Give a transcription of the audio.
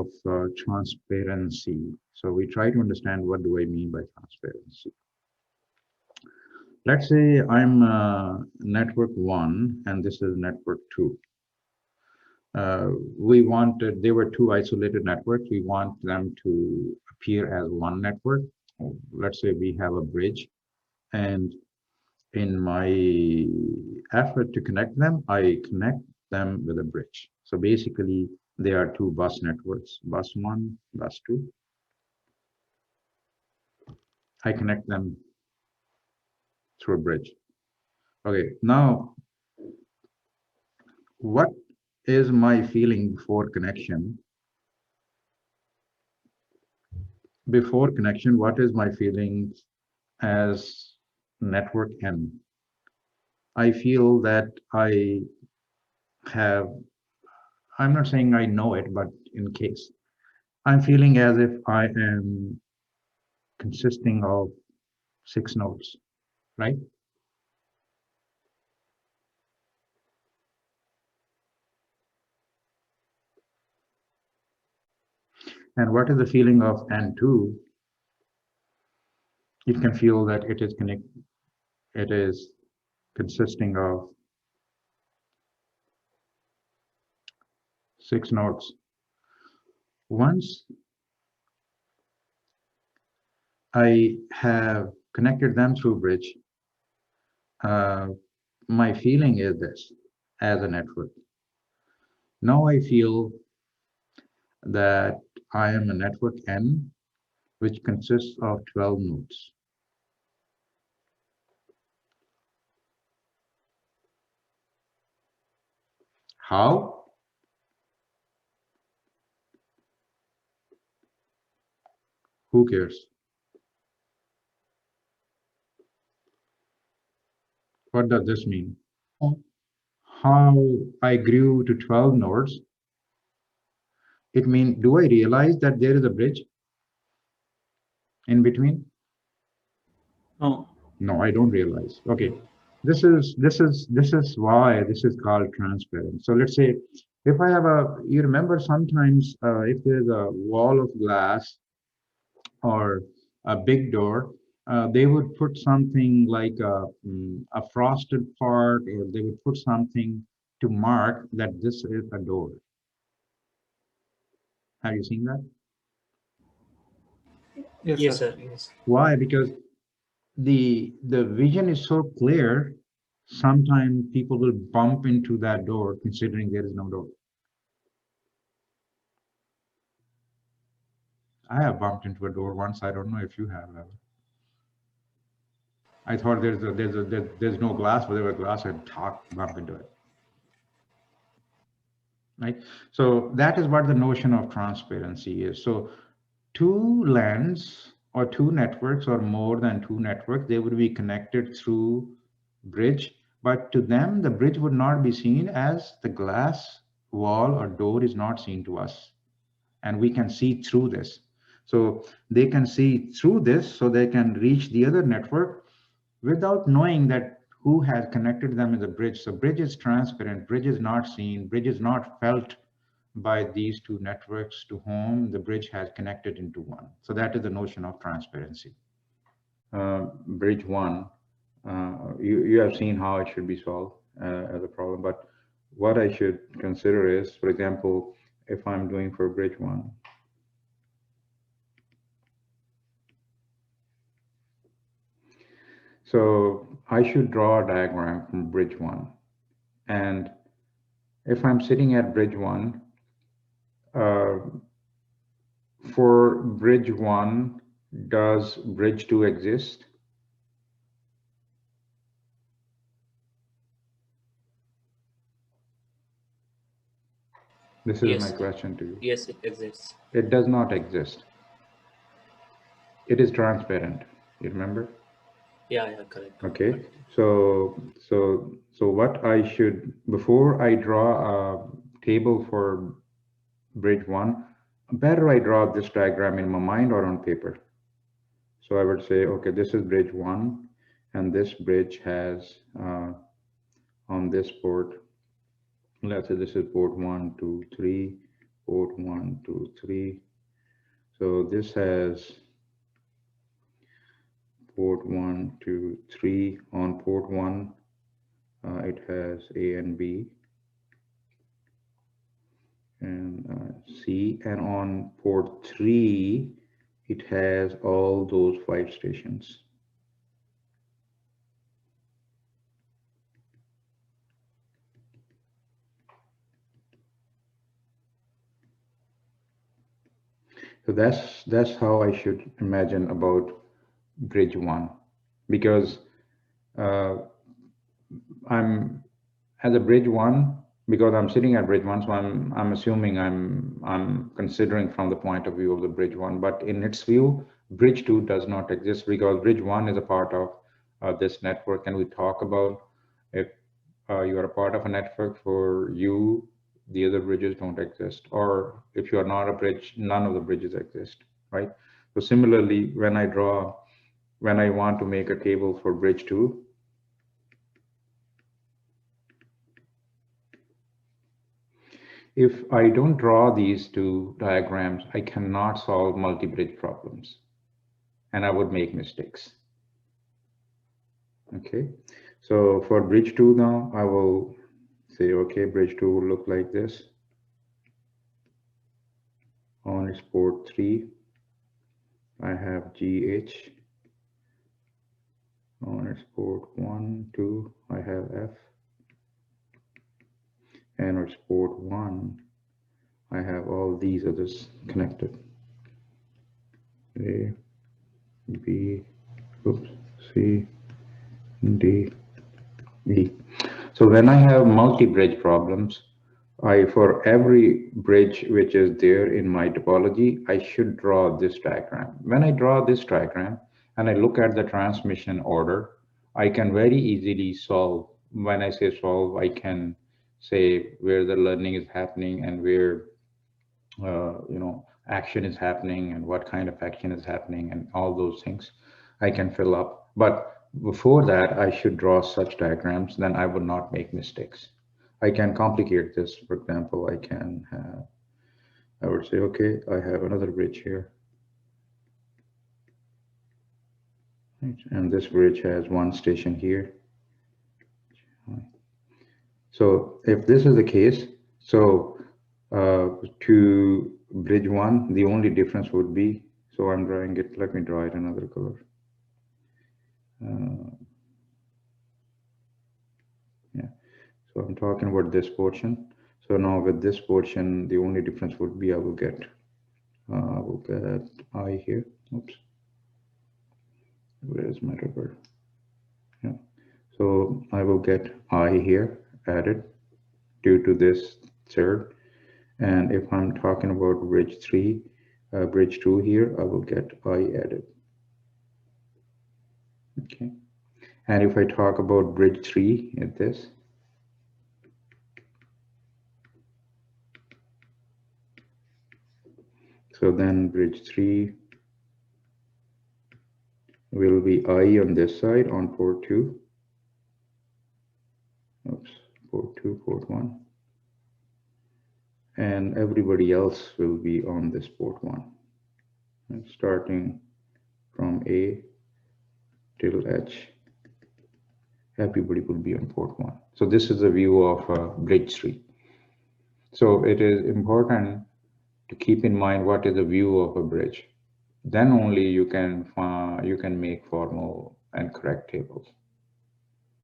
of transparency. So we try to understand what do I mean by transparency. Let's say I'm network 1 and this is network 2. We wanted, there were 2 isolated networks. We want them to appear as one network. Let's say we have a bridge, and in my effort to connect them, I connect them with a bridge. So basically, there are 2 bus networks, bus 1, bus 2. I connect them through a bridge. Okay, now what is my feeling before connection? Before connection, what is my feeling as network N? I feel that I have, I'm not saying I know it, but in case, I'm feeling as if I am consisting of 6 nodes, right? And what is the feeling of N2? It can feel that it is consisting of 6 nodes. Once I have connected them through bridge, my feeling is this as a network. Now I feel that I am a network N, which consists of 12 nodes. How? Who cares? What does this mean? How I grew to 12 nodes? It means, do I realize that there is a bridge in between? No. No, I don't realize. Okay, this is why this is called transparent. So let's say if I have a, you remember sometimes if there's a wall of glass or a big door, they would put something like a frosted part, or they would put something to mark that this is a door. Have you seen that? Yes, Yes, sir. sir. Yes. Why? Because the vision is so clear, sometimes people will bump into that door considering there is no door. I have bumped into a door once. I don't know if you have ever. I thought there's no glass, but there was glass. I'd bump into it. Right. So that is what the notion of transparency is. So 2 LANs or 2 networks or more than 2 networks, they would be connected through bridge, but to them, the bridge would not be seen as the glass wall or door is not seen to us. And we can see through this. So they can see through this, so they can reach the other network without knowing that who has connected them in the bridge. So bridge is transparent, bridge is not seen, bridge is not felt by these 2 networks to whom the bridge has connected into one. So that is the notion of transparency. Bridge 1, you have seen how it should be solved as a problem, but what I should consider is, for example, if I'm doing for bridge 1, so I should draw a diagram from bridge 1. And if I'm sitting at bridge 1, for bridge 1, does bridge 2 exist? This is Yes. my question to you. Yes, it exists. It does not exist. It is transparent. You remember? Yeah, correct. Okay. So what I should, before I draw a table for bridge 1, better I draw this diagram in my mind or on paper. So I would say, okay, this is bridge 1, and this bridge has on this port, let's say this is port 1, 2, 3, port 1, 2, 3. So this has port 1, 2, 3. On port 1, it has A and B and C. And on port 3, it has all those 5 stations. So that's how I should imagine about bridge 1, because I'm at the bridge 1, because I'm sitting at bridge 1, so I'm assuming I'm considering from the point of view of the bridge 1. But in its view, bridge 2 does not exist, because bridge 1 is a part of this network, and we talk about if you are a part of a network, for you the other bridges don't exist, or if you are not a bridge, none of the bridges exist, right? So similarly, when I want to make a table for bridge 2, if I don't draw these two diagrams, I cannot solve multi-bridge problems, and I would make mistakes. Okay, so for bridge 2 now, I will say, okay, bridge 2 will look like this. On its port 3, I have GH. On its port 1, 2, I have F. And on its port 1, I have all these others connected. A, B, oops, C, D, E. So when I have multi-bridge problems, for every bridge which is there in my topology, I should draw this diagram. When I draw this diagram and I look at the transmission order, I can very easily solve. When I say solve, I can say where the learning is happening and where action is happening and what kind of action is happening, and all those things I can fill up. But before that, I should draw such diagrams, then I would not make mistakes. I can complicate this. For example, I would say, okay, I have another bridge here. Right. And this bridge has one station here. So if this is the case, so to bridge 1, the only difference would be, so I'm drawing it, let me draw it another color. Yeah, so I'm talking about this portion. So now with this portion, the only difference would be I will get I here. Oops, where's my rubber? Yeah, so I will get I here added due to this third. And if I'm talking about bridge 3, bridge 2 here, I will get I added. Okay. And if I talk about bridge 3 at this, so then bridge 3 will be I on this side on port 2. Oops, port 2, port 1. And everybody else will be on this port 1. And starting from A till H, everybody will be on port 1. So this is a view of bridge 3. So it is important to keep in mind what is the view of a bridge. Then only you can make formal and correct tables.